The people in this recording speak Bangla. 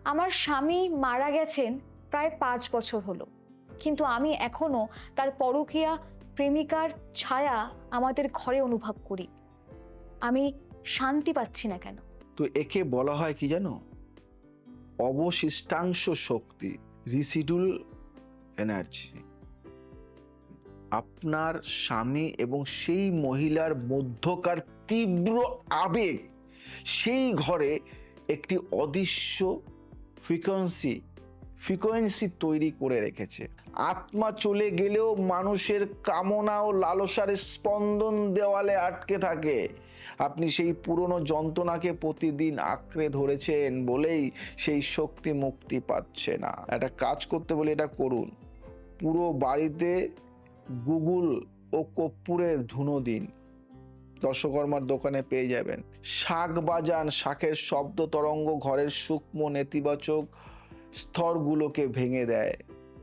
আমার স্বামী মারা গেছেন প্রায় 5 বছর হলো, কিন্তু আমি এখনো তার পরকীয়া প্রেমিকার ছায়া আমাদের ঘরে অনুভব করি। আমি শান্তি পাচ্ছি না কেন? তো একে বলা হয় কি জানো? অবশিষ্টাংশ শক্তি, রিসিডুল এনার্জি। আপনার স্বামী এবং সেই মহিলার মধ্যকার তীব্র আবেগ সেই ঘরে একটি অদৃশ্য ফ্রিকোয়েন্সি তৈরি করে রেখেছে। আত্মা চলে গেলেও মানুষের কামনা ও লালসার স্পন্দন দেওয়ালে আটকে থাকে। আপনি সেই পুরনো যন্ত্রণাকে প্রতিদিন আঁকড়ে ধরেছেন বলেই সেই শক্তি মুক্তি পাচ্ছে না। একটা কাজ করতে বলে এটা করুন, পুরো বাড়িতে গুগল ও কর্পূরের ধুনো দিন। দশকর্মার দোকানে পেয়ে যাবেন। শাঁখ বাজান, শাঁখের শব্দ তরঙ্গ ঘরের সূক্ষ্ম নেতিবাচক স্তরগুলোকে ভেঙে দেয়।